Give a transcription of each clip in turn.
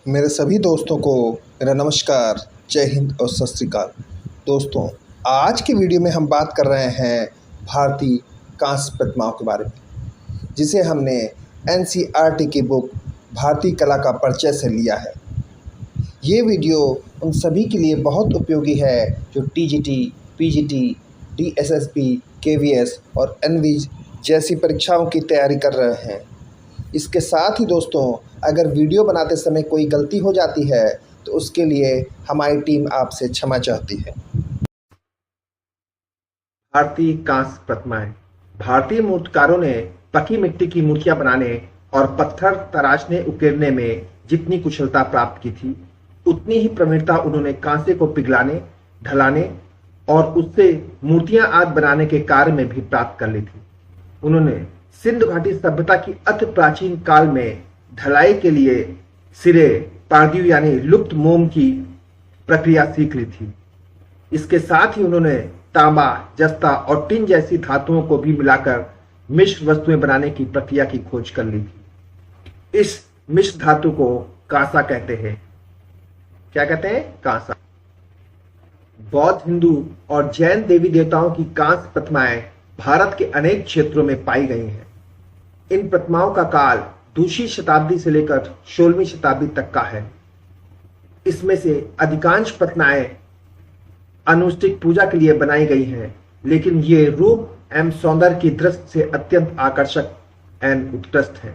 मेरे सभी दोस्तों को मेरा नमस्कार, जय हिंद और सत श्री अकाल। दोस्तों, आज की वीडियो में हम बात कर रहे हैं भारतीय कांस्य प्रतिमाओं के बारे में, जिसे हमने एनसीईआरटी की बुक भारतीय कला का परिचय से लिया है। ये वीडियो उन सभी के लिए बहुत उपयोगी है जो टीजीटी, पीजीटी, डीएसएसबी, केवीएस और एनवीज जैसी परीक्षाओं की तैयारी कर रहे हैं। इसके साथ ही दोस्तों, अगर वीडियो बनाते समय कोई गलती हो जाती है तो उसके लिए हमारी टीम आपसे क्षमा चाहती है। भारतीय कांस्य प्रतिमाएं। भारतीय मूर्तिकारों ने पकी मिट्टी की मूर्तियां बनाने और पत्थर तराशने उकेरने में जितनी कुशलता प्राप्त की थी, उतनी ही प्रवीणता उन्होंने कांसे को पिघलाने, ढलाने और उससे मूर्तियां आदि बनाने के कार्य में भी प्राप्त कर ली थी। उन्होंने सिंधु घाटी सभ्यता की अति प्राचीन काल में ढलाई के लिए सिरे, पारदीव यानी लुप्त मोम की प्रक्रिया सीख ली थी। इसके साथ ही उन्होंने तांबा, जस्ता और टिन जैसी धातुओं को भी मिलाकर मिश्र वस्तुएं बनाने की प्रक्रिया की खोज कर ली थी। इस मिश्र धातु को कांसा कहते हैं। क्या कहते हैं? कांसा। बौद्ध, हिंदू और जैन देवी देवताओं की कांस्य प्रतिमाएं भारत के अनेक क्षेत्रों में पाई गई हैं। इन प्रतिमाओं का काल दूसरी शताब्दी से लेकर 16वीं शताब्दी तक का है। इसमें से अधिकांश प्रतिमाएं अनुष्ठिक पूजा के लिए बनाई गई हैं, लेकिन ये रूप एवं सौंदर्य की दृष्टि से अत्यंत आकर्षक एवं उत्कृष्ट है।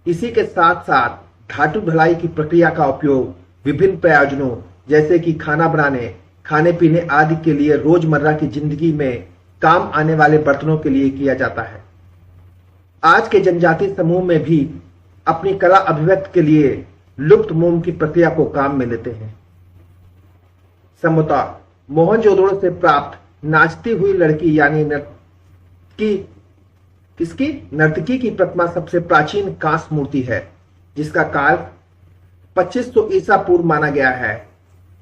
इसी के साथ साथ धातु ढलाई की प्रक्रिया का उपयोग विभिन्न प्रयोजनों जैसे कि खाना बनाने, खाने पीने आदि के लिए रोजमर्रा की जिंदगी में काम आने वाले बर्तनों के लिए किया जाता है। आज के जनजातीय समूह में भी अपनी कला अभिव्यक्ति के लिए लुप्त मोम की प्रक्रिया को काम में लेते हैं। संभवतः मोहनजोदड़ो से प्राप्त नाचती हुई लड़की यानी नर्तकी की प्रतिमा सबसे प्राचीन कांस्य मूर्ति है, जिसका काल 2500 ईसा पूर्व माना गया है।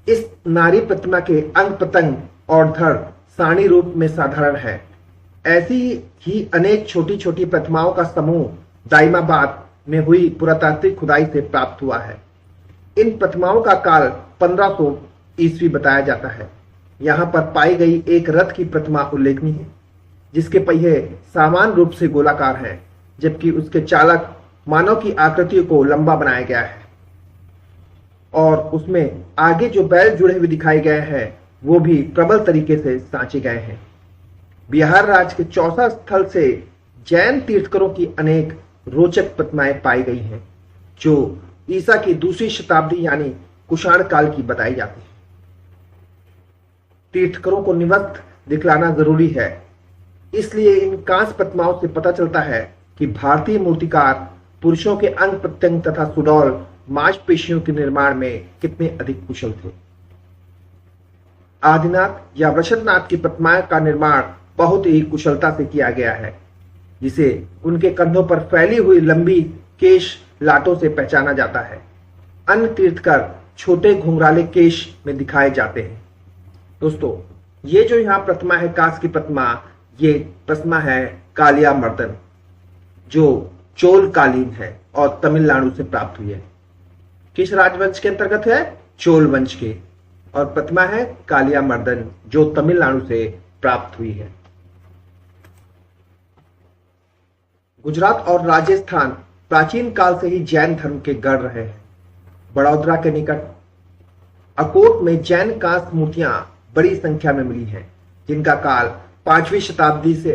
इस नारी प्रतिमा के अंग प्रत्यंग और धड़ सारणी रूप में साधारण है। ऐसी ही अनेक छोटी छोटी प्रतिमाओं का समूह दाइमाबाद में हुई पुरातात्विक खुदाई से प्राप्त हुआ है। इन प्रतिमाओं का काल 1500 ईस्वी बताया जाता है। यहाँ पर पाई गई एक रथ की प्रतिमा उल्लेखनीय है, जिसके पहिए समान रूप से गोलाकार हैं, जबकि उसके चालक मानव की आकृति को लंबा बनाया गया है और उसमें आगे जो बैल जुड़े हुए दिखाए गए हैं वो भी प्रबल तरीके से सांचे गए हैं। बिहार राज्य के चौसा स्थल से जैन तीर्थकरों की अनेक रोचक प्रतिमाएं पाई गई हैं, जो ईसा की दूसरी शताब्दी यानी कुषाण काल की बताई जाती है। तीर्थकरों को निवस्त्र दिखलाना जरूरी है, इसलिए इन कांस्य प्रतिमाओं से पता चलता है कि भारतीय मूर्तिकार पुरुषों के अंग प्रत्यंग तथा सुडौल मांसपेशियों के निर्माण में कितने अधिक कुशल थे। आदिनाथ या वृषभनाथ की प्रतिमाएं का निर्माण बहुत ही कुशलता से किया गया है, जिसे उनके कंधों पर फैली हुई लंबी केश लाटों से पहचाना जाता है। अन्य तीर्थकर छोटे घुंघराले केश में दिखाए जाते हैं। दोस्तों, ये जो यहाँ प्रतिमा है कांस्य की प्रतिमा, ये प्रतिमा है कालिया मर्दन, जो चोल कालीन है और तमिलनाडु से प्राप्त हुई है। किस राजवंश के अंतर्गत है? चोल वंश के। और प्रतिमा है कालिया मर्दन, जो तमिलनाडु से प्राप्त हुई है। गुजरात और राजस्थान प्राचीन काल से ही जैन धर्म के गढ़ रहे हैं। बड़ौदरा के निकट अकोट में जैन कांस्य मूर्तियां बड़ी संख्या में मिली हैं, जिनका काल 5वीं शताब्दी से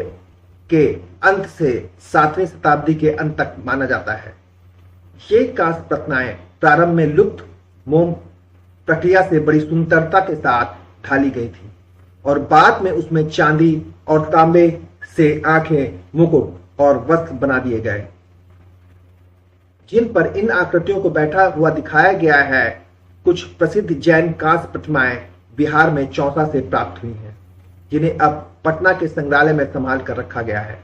के अंत से 7वीं शताब्दी के अंत तक माना जाता है। ये कांस्य प्रतिमाएं प्रारंभ में लुप्त मोम प्रक्रिया से बड़ी सुंदरता के साथ ढाली गई थी और बाद में उसमें चांदी और तांबे से आंखें, मुकुट और वस्त्र बना दिए गए, जिन पर इन आकृतियों को बैठा हुआ दिखाया गया है। कुछ प्रसिद्ध जैन कांस्य प्रतिमाएं बिहार में चौसा से प्राप्त हुई हैं, जिन्हें अब पटना के संग्रहालय में संभाल कर रखा गया है।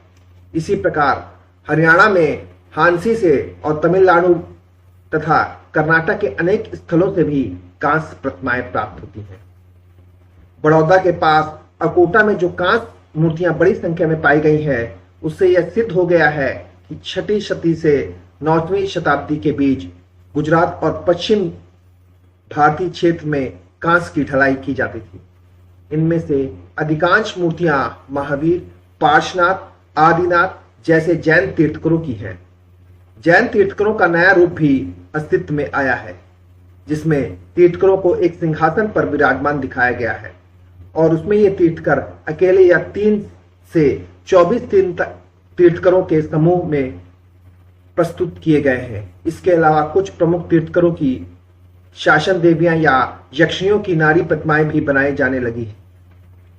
इसी प्रकार हरियाणा में हांसी से और तमिलनाडु तथा कर्नाटक के अनेक स्थलों से भी कांस्य प्रतिमाएं प्राप्त होती हैं। बड़ौदा के पास अकोटा में जो कांस्य मूर्तियां बड़ी संख्या में पाई गई हैं, उससे यह सिद्ध हो गया है कि 6वीं शती से 9वीं शताब्दी के बीच गुजरात और पश्चिम भारतीय क्षेत्र में कांस्य की ढलाई की जाती थी। इनमें से अधिकांश मूर्तियां महावीर, पार्श्वनाथ, आदिनाथ जैसे जैन तीर्थंकरों की हैं। जैन तीर्थंकरों का नया रूप भी अस्तित्व में आया है, जिसमें तीर्थंकरों को एक सिंहासन पर विराजमान दिखाया गया है और उसमें ये तीर्थंकर अकेले या 3 से 24 तीर्थंकरों के समूह में प्रस्तुत किए गए हैं। इसके अलावा कुछ प्रमुख तीर्थंकरों की शासन देवियां या यक्षिणियों की नारी प्रतिमाएं भी बनाई जाने लगी।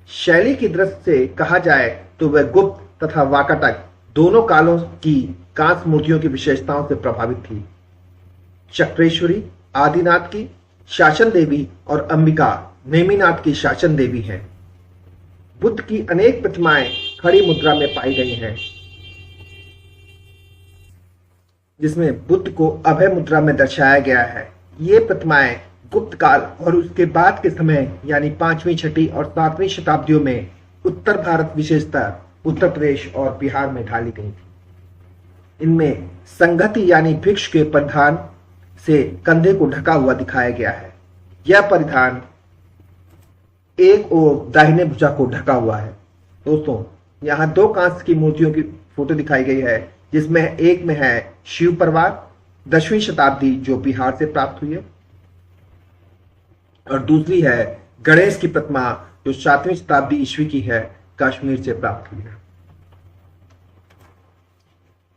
शैली की दृष्टि से कहा जाए तो वह गुप्त तथा वाकाटक दोनों कालों की कांस्य मूर्तियों की विशेषताओं से प्रभावित थी। चक्रेश्वरी आदिनाथ की शासन देवी और अंबिका नेमिनाथ की शासन देवी हैं। बुद्ध की अनेक प्रतिमाएं खड़ी मुद्रा में पाई गई हैं, जिसमें बुद्ध को अभय मुद्रा में दर्शाया गया है। ये प्रतिमाएं गुप्त काल और उसके बाद के समय यानी 5वीं, 6वीं और 7वीं शताब्दियों में उत्तर भारत, विशेषतः उत्तर प्रदेश और बिहार में ढाली गई थी। इनमें संगति यानी भिक्ष के परिधान से कंधे को ढका हुआ दिखाया गया है। यह परिधान एक और दाहिने भुजा को ढका हुआ है। दोस्तों, यहाँ 2 कांस्य की मूर्तियों की फोटो दिखाई गई है, जिसमें एक में है शिव परिवार 10वीं शताब्दी जो बिहार से प्राप्त हुई है और दूसरी है गणेश की प्रतिमा जो 7वीं शताब्दी ईस्वी की है, कश्मीर से प्राप्त हुई है।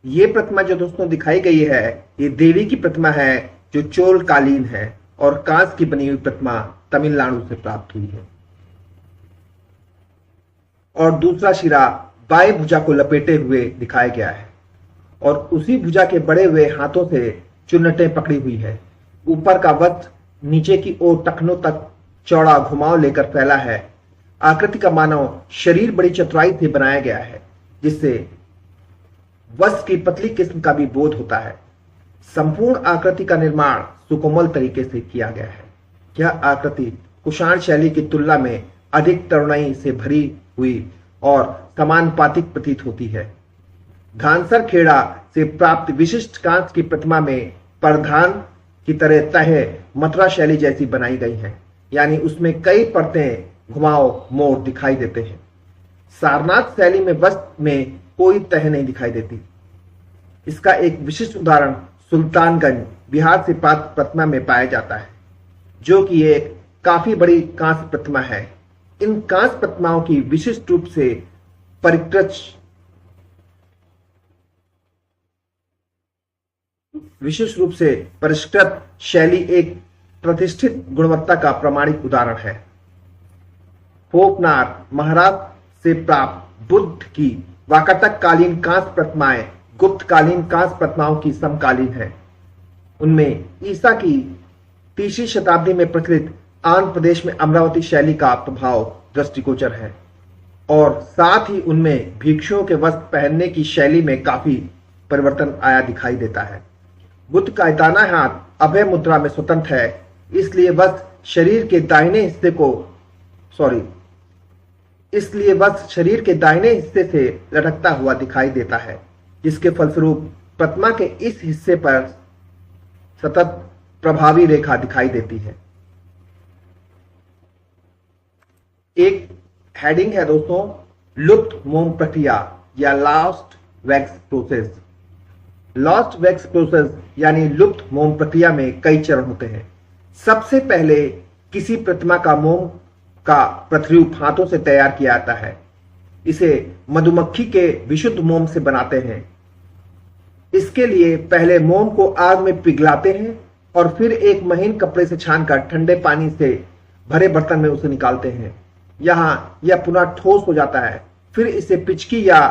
ये प्रतिमा जो दोस्तों दिखाई गई है, ये देवी की प्रतिमा है जो चोल कालीन है और कांस्य की बनी हुई प्रतिमा तमिलनाडु से प्राप्त हुई है और दूसरा शिरा बाएं भुजा को लपेटे हुए दिखाया गया है और उसी भुजा के बड़े हुए हाथों से चुन्नटें पकड़ी हुई है। ऊपर का वस्त्र नीचे की ओर टखनों तक चौड़ा घुमाव लेकर फैला है। आकृति का मानव शरीर बड़ी चतुराई से बनाया गया है, जिससे वस्त्र की पतली किस्म का भी बोध होता है। संपूर्ण आकृति का निर्माण सुकोमल तरीके से किया गया है। यह आकृति कुषाण शैली की तुलना में अधिक तरुणाई से भरी हुई और समानुपातिक प्रतीत होती है। घानसर खेड़ा से प्राप्त विशिष्ट कांस्य की प्रतिमा में परिधान की तरह तह मथुरा शैली जैसी बनाई गई है, यानी उसमें कई परतें घुमाव मोड़ दिखाई देते हैं। सारनाथ शैली में वस्त्र में कोई तह नहीं दिखाई देती। इसका एक विशिष्ट उदाहरण सुल्तानगंज बिहार से प्राप्त प्रतिमा में पाया जाता है, जो कि एक काफी बड़ी कांस्य प्रतिमा है। इन कांस्य प्रतिमाओं की विशिष्ट रूप से परिष्कृत शैली एक प्रतिष्ठित गुणवत्ता का प्रमाणिक उदाहरण है। फोकनार महाराष्ट्र से प्राप्त बुद्ध की वाकाटक कालीन कांस्य प्रतिमाएं गुप्त कालीन कांस्य प्रतिमाओं की समकालीन है। उनमें ईसा की 3वीं शताब्दी में प्रचलित आंध्र प्रदेश में अमरावती शैली का प्रभाव दृष्टिगोचर है और साथ ही उनमें भिक्षुओं के वस्त्र पहनने की शैली में काफी परिवर्तन आया दिखाई देता है। बुद्ध का दाहिना हाथ अभय मुद्रा में स्वतंत्र है, इसलिए वस्त्र शरीर के दाहिने हिस्से से लटकता हुआ दिखाई देता है, जिसके फलस्वरूप प्रतिमा के इस हिस्से पर सतत प्रभावी रेखा दिखाई देती है। एक हेडिंग है दोस्तों, लुप्त मोम प्रक्रिया या lost wax process. Lost wax process यानी लुप्त मोम प्रक्रिया में कई चरण होते हैं। सबसे पहले किसी प्रतिमा का मोम का प्रतिरूप हाथों से तैयार किया जाता है। इसे मधुमक्खी के विशुद्ध मोम से बनाते हैं। इसके लिए पहले मोम को आग में पिघलाते हैं और फिर एक महीन कपड़े से छानकर ठंडे पानी से भरे बर्तन में उसे निकालते हैं। यहां यह पुनः ठोस हो जाता है। फिर इसे पिचकी या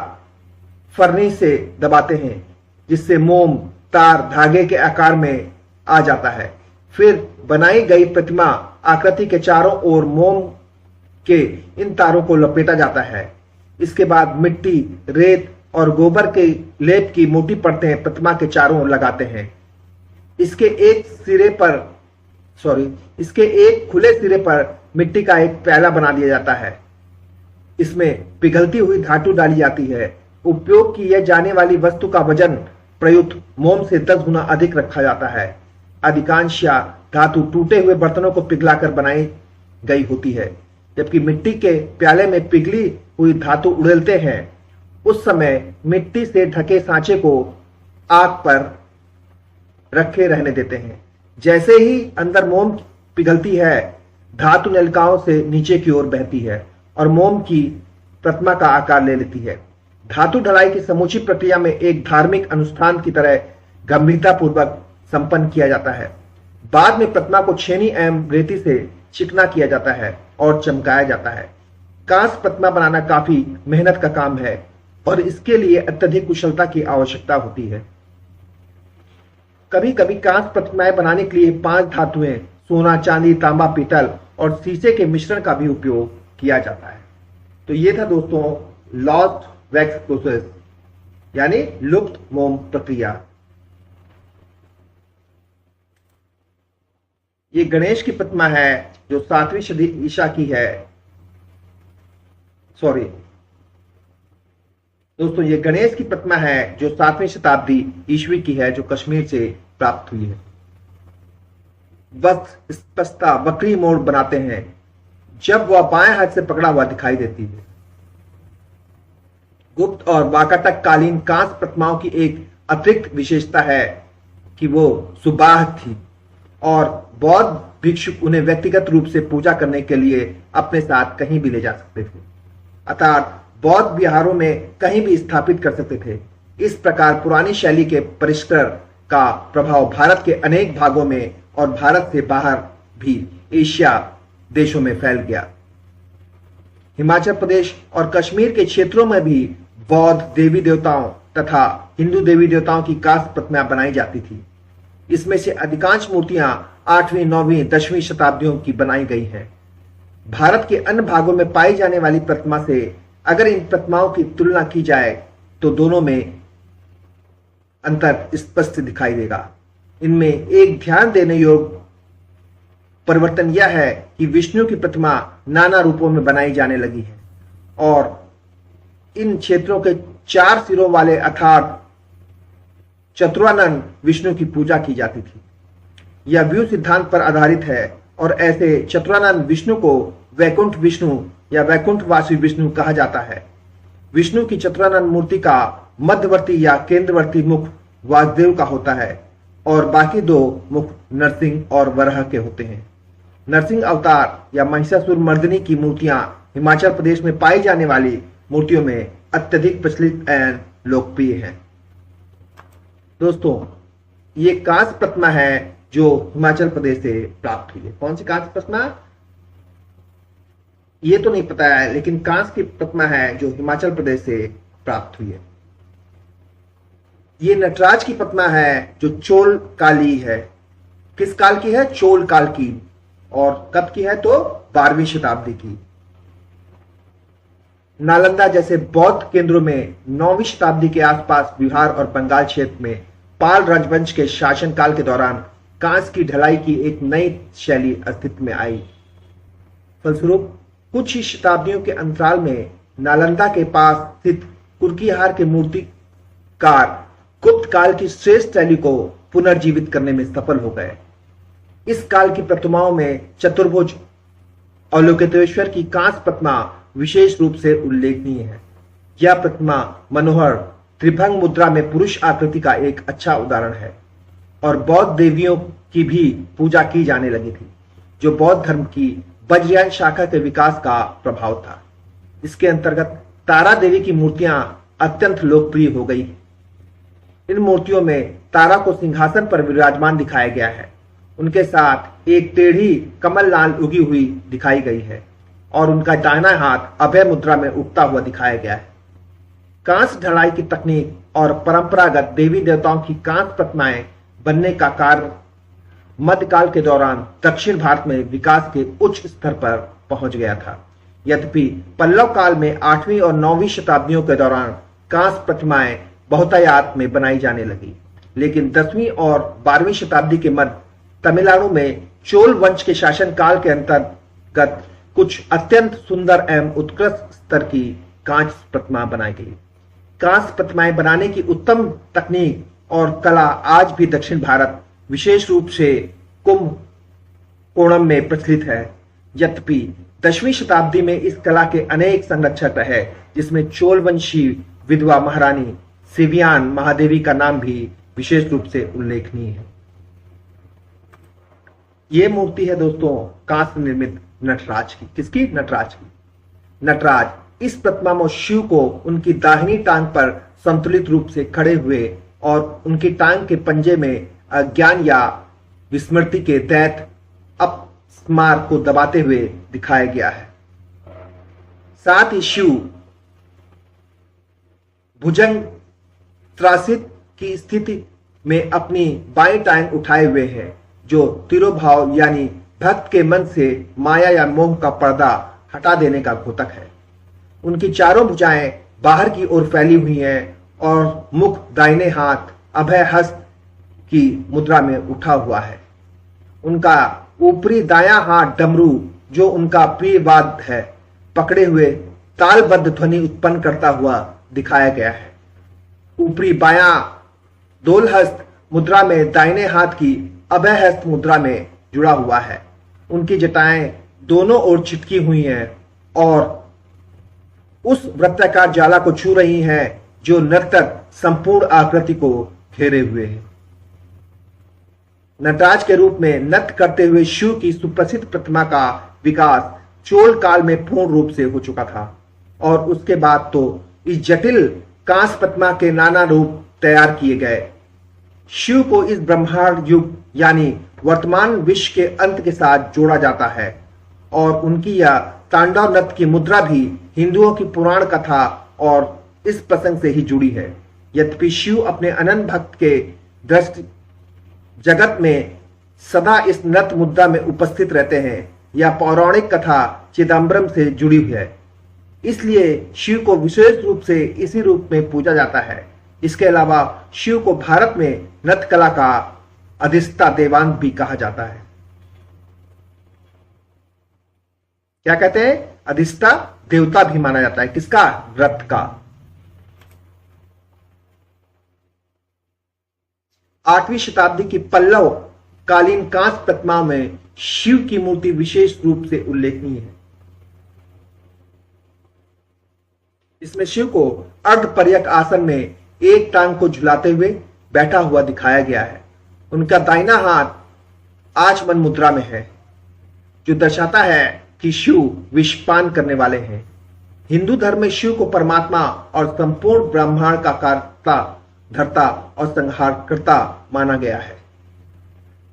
फरनी से दबाते हैं, जिससे मोम तार धागे के आकार में आ जाता है। फिर बनाई गई प्रतिमा आकृति के चारों ओर मोम के इन तारों को लपेटा जाता है। इसके बाद मिट्टी, रेत और गोबर के लेप की मोटी परतें प्रतिमा के चारों ओर लगाते हैं। इसके एक खुले सिरे पर मिट्टी का एक प्याला बना दिया जाता है। इसमें पिघलती हुई धातु डाली जाती है। उपयोग की जाने वाली वस्तु का वजन प्रयुक्त मोम से 10 गुना अधिक रखा जाता है। अधिकांश धातु टूटे हुए बर्तनों को पिघलाकर बनाई गई होती है। जबकि मिट्टी के प्याले में पिघली हुई धातु उड़ेलते हैं, उस समय मिट्टी से ढके सांचे को आग पर रखे रहने देते हैं। जैसे ही अंदर मोम पिघलती है, धातु नलिकाओं से नीचे की ओर बहती है और मोम की प्रतिमा का आकार ले लेती है। धातु ढलाई की समूची प्रक्रिया में एक धार्मिक अनुष्ठान की तरह गंभीरता पूर्वक संपन्न किया जाता है। बाद में प्रतिमा को छेनी एवं रेती से चिकना किया जाता है और चमकाया जाता है। कांस्य प्रतिमा बनाना काफी मेहनत का काम है और इसके लिए अत्यधिक कुशलता की आवश्यकता होती है। कभी कभी कांस्य प्रतिमाएं बनाने के लिए 5 धातुएं सोना, चांदी, तांबा, पीतल और शीशे के मिश्रण का भी उपयोग किया जाता है। तो ये था दोस्तों लॉस्ट वैक्स प्रोसेस यानी लुप्त मोम प्रक्रिया। ये गणेश की प्रतिमा है जो 7वीं सदी ईसा की है। सॉरी दोस्तों, ये गणेश की प्रतिमा है जो 7वीं शताब्दी ईस्वी की है, जो कश्मीर से प्राप्त हुई है। बस स्पष्टता वक्री मोड़ बनाते हैं जब वह बाएं हाथ से पकड़ा हुआ दिखाई देती है। गुप्त और वाकाटक कालीन कांस्य प्रतिमाओं की एक अतिरिक्त विशेषता है कि वो सुबाह थी और बौद्ध भिक्षुक उन्हें व्यक्तिगत रूप से पूजा करने के लिए अपने साथ कहीं भी ले जा सकते थे, अर्थात बौद्ध विहारों में कहीं भी स्थापित कर सकते थे। इस प्रकार पुरानी शैली के परिष्कार का प्रभाव भारत के अनेक भागों में और भारत से बाहर भी एशिया देशों में फैल गया। हिमाचल प्रदेश और कश्मीर के क्षेत्रों में भी बौद्ध देवी देवताओं तथा हिंदू देवी देवताओं की कांस्य प्रतिमाएं बनाई जाती थी। इसमें से अधिकांश मूर्तियां 8वीं, 9वीं, 10वीं शताब्दियों की बनाई गई हैं। भारत के अन्य भागों में पाई जाने वाली प्रतिमा से अगर इन प्रतिमाओं की तुलना की जाए तो दोनों में अंतर स्पष्ट दिखाई देगा। इनमें एक ध्यान देने योग्य परिवर्तन यह है कि विष्णु की प्रतिमा नाना रूपों में बनाई जाने लगी है और इन क्षेत्रों के 4 सिरों वाले अर्थात चतुरानन विष्णु की पूजा की जाती थी। यह व्यू सिद्धांत पर आधारित है और ऐसे चतुरानन विष्णु को वैकुंठ विष्णु या वैकुंठवासी विष्णु कहा जाता है। विष्णु की चतुरानन मूर्ति का मध्यवर्ती या केंद्रवर्ती मुख वासुदेव का होता है और बाकी 2 मुख नरसिंह और वराह के होते हैं। नरसिंह अवतार या महिषासुर मर्दिनी की मूर्तियां हिमाचल प्रदेश में पाई जाने वाली मूर्तियों में अत्यधिक प्रचलित एवं लोकप्रिय है। दोस्तों, ये कांस्य प्रतिमा है जो हिमाचल प्रदेश से प्राप्त हुई है। कौन सी कांस्य प्रतिमा ये तो नहीं पता है, लेकिन कांस्य की प्रतिमा है जो हिमाचल प्रदेश से प्राप्त हुई है। ये नटराज की प्रतिमा है जो चोल काली है। किस काल की है? चोल काल की। और कब की है? तो 12वीं शताब्दी की। नालंदा जैसे बौद्ध केंद्रों में 9वीं शताब्दी के आसपास बिहार और बंगाल क्षेत्र में पाल राजवंश के शासनकाल के दौरान कांस्य की ढलाई की एक नई शैली अस्तित्व में आई। फलस्वरूप कुछ ही शताब्दियों के अंतराल में नालंदा के पास स्थित कुर्कीहार के मूर्तिकार गुप्त काल की श्रेष्ठ शैली को पुनर्जीवित करने में सफल हो गए। इस काल की प्रतिमाओं में चतुर्भुज अवलोकितेश्वर की कांस्य प्रतिमा विशेष रूप से उल्लेखनीय है। यह प्रतिमा मनोहर त्रिभंग मुद्रा में पुरुष आकृति का एक अच्छा उदाहरण है और बौद्ध देवियों की भी पूजा की जाने लगी थी, जो बौद्ध धर्म की वज्रयान शाखा के विकास का प्रभाव था। इसके अंतर्गत तारा देवी की मूर्तियां अत्यंत लोकप्रिय हो गई। इन मूर्तियों में तारा को सिंहासन पर विराजमान दिखाया गया है। उनके साथ एक टेढ़ी कमल लाल उगी हुई दिखाई गई है और उनका दाहिना हाथ अभय मुद्रा में उगता हुआ दिखाया गया है। कांस्य ढलाई की तकनीक और परंपरागत देवी देवताओं की कांस्य प्रतिमाएं बनने का कार्य मध्यकाल के दौरान दक्षिण भारत में विकास के उच्च स्तर पर पहुंच गया था। यद्यपि पल्लव काल में 8वीं और 9वीं शताब्दियों के दौरान कांस्य प्रतिमाएं बहुतायत में बनाई जाने लगी, लेकिन 10वीं और 12वीं शताब्दी के मध्य तमिलनाडु में चोल वंश के शासन काल के अंतर्गत कुछ अत्यंत सुंदर एवं उत्कृष्ट स्तर की कांस्य प्रतिमा बनाई गई। कांस्य प्रतिमाएं बनाने की उत्तम तकनीक और कला आज भी दक्षिण भारत विशेष रूप से कुंभकोणम में प्रचलित है। यद्यपि 10वीं शताब्दी में इस कला के अनेक संरक्षक रहे, जिसमें चोलवंशी विधवा महारानी सिवियान महादेवी का नाम भी विशेष रूप से उल्लेखनीय है। यह मूर्ति है दोस्तों कांस्य निर्मित नटराज की। किसकी? नटराज की। नटराज इस प्रतिमा में शिव को उनकी दाहिनी टांग पर संतुलित रूप से खड़े हुए और उनकी टांग के पंजे में अज्ञान या विस्मृति के दैत्य अपस्मार को दबाते हुए दिखाया गया है। साथ ही शिव भुजंग त्रासित की स्थिति में अपनी बाएं टांग उठाए हुए हैं, जो तिरोभाव यानी भक्त के मन से माया या मोह का पर्दा हटा देने का द्योतक है। उनकी चारों भुजाएं बाहर की ओर फैली हुई हैं और मुख दाहिने हाथ अभय हस्त की मुद्रा में उठा हुआ है। उनका ऊपरी दायां हाथ डमरू, जो उनका प्रिय वाद्य है, पकड़े हुए तालबद्ध ध्वनि उत्पन्न करता हुआ दिखाया गया है। ऊपरी बायां दोलहस्त मुद्रा में दाहिने हाथ की अभय हस्त मुद्रा में जुड़ा हुआ है। उनकी जटाएं दोनों ओर चिटकी हुई हैं और उस वृत्ताकार ज्वाला को छू रही हैं जो नर्तक संपूर्ण आकृति को घेरे हुए है। नटराज के रूप में नृत्य करते हुए शिव की सुप्रसिद्ध प्रतिमा का विकास चोल काल में पूर्ण रूप से हो चुका था और उसके बाद तो इस जटिल कांस्य प्रतिमा के नाना रूप तैयार किए गए। शिव को इस ब्रह्मांड युग यानी वर्तमान विश्व के अंत के साथ जोड़ा जाता है और उनकी यह तांडव नृत्य की मुद्रा भी हिंदुओं की पुराण कथा और इस प्रसंग से ही जुड़ी है। यद्यपि शिव अपने अनंत भक्त के दृष्टि जगत में सदा इस नृत्य मुद्रा में उपस्थित रहते हैं। यह पौराणिक कथा चिदंबरम से जुड़ी हुई है, इसलिए शिव को विशेष रूप से इसी रूप में पूजा जाता है। इसके अलावा शिव को भारत में नृत्य कला का अधिष्ठा देवांग भी कहा जाता है। क्या कहते हैं? अधिष्ठा देवता भी माना जाता है। किसका? नृत्य का। 8वीं शताब्दी की पल्लव कालीन कांस्य प्रतिमाओं में शिव की मूर्ति विशेष रूप से उल्लेखनीय है। इसमें शिव को अर्धपर्यक आसन में एक टांग को झुलाते हुए बैठा हुआ दिखाया गया है। उनका दाहिना हाथ आचमन मुद्रा में है, जो दर्शाता है कि शिव विषपान करने वाले हैं। हिंदू धर्म में शिव को परमात्मा और संपूर्ण ब्रह्मांड का कर्ता, धर्ता और संहारकर्ता माना गया है।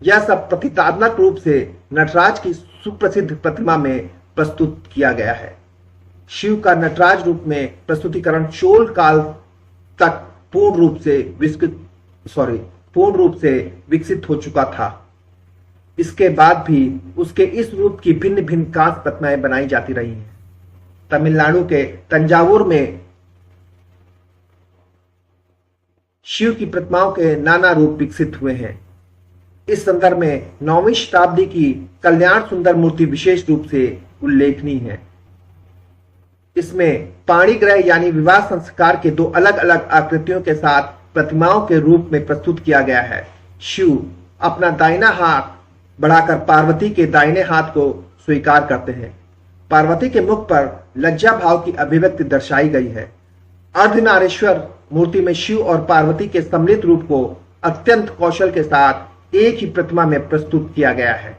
यह सब प्रतीकात्मक रूप से नटराज की सुप्रसिद्ध प्रतिमा में प्रस्तुत किया गया है। शिव का नटराज रूप में प्रस्तुतिकरण चोल काल तक पूर्ण रूप से विकसित हो चुका था। इसके बाद भी उसके इस रूप की भिन्न भिन्न कांस्य प्रतिमाएं बनाई जाती रही हैं। तमिलनाडु के तंजावुर में शिव की प्रतिमाओं के नाना रूप विकसित हुए हैं। इस संदर्भ में 9वीं शताब्दी की कल्याण सुंदर मूर्ति विशेष रूप से उल्लेखनीय है। इसमें पाणिग्रह यानी विवाह संस्कार के दो अलग अलग आकृतियों के साथ प्रतिमाओं के रूप में प्रस्तुत किया गया है। शिव अपना दाहिना हाथ बढ़ाकर पार्वती के दाहिने हाथ को स्वीकार करते हैं। पार्वती के मुख पर लज्जा भाव की अभिव्यक्ति दर्शाई गई है। अर्धनारीश्वर मूर्ति में शिव और पार्वती के सम्मिलित रूप को अत्यंत कौशल के साथ एक ही प्रतिमा में प्रस्तुत किया गया है।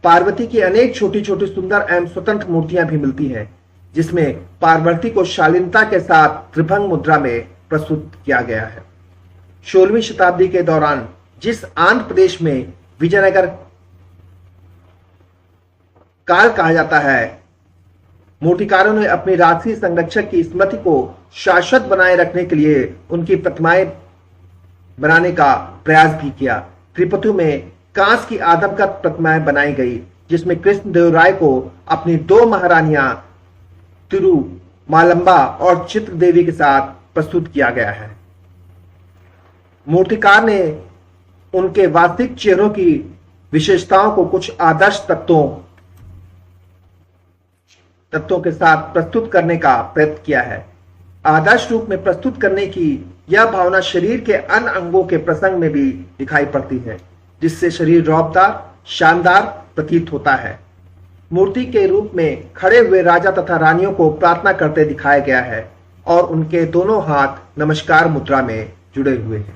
पार्वती की अनेक छोटी छोटी सुंदर एवं स्वतंत्र मूर्तियां भी मिलती हैं, जिसमें पार्वती को शालीनता के साथ त्रिभंग मुद्रा में प्रस्तुत किया गया है। 16वीं शताब्दी के दौरान जिस आंध्र प्रदेश में विजयनगर काल कहा जाता है, मूर्तिकारों ने अपनी राजसी संरक्षक की स्मृति को शाश्वत बनाए रखने के लिए उनकी प्रतिमाएं बनाने का प्रयास भी किया। त्रिपुर में कांस्य की आदमकद प्रतिमाएं बनाई गई, जिसमें कृष्णदेवराय को अपनी दो महारानियां तिरुमालंबा और चित्र देवी के साथ प्रस्तुत किया गया है। मूर्तिकार ने उनके वास्तविक चेहरों की विशेषताओं को कुछ आदर्श तत्वों के साथ प्रस्तुत करने का प्रयत्न किया है। आदर्श रूप में प्रस्तुत करने की यह भावना शरीर के अन्य अंगों के प्रसंग में भी दिखाई पड़ती है, जिससे शरीर रौबदार, शानदार प्रतीत होता है। मूर्ति के रूप में खड़े हुए राजा तथा रानियों को प्रार्थना करते दिखाया गया है और उनके दोनों हाथ नमस्कार मुद्रा में जुड़े हुए हैं।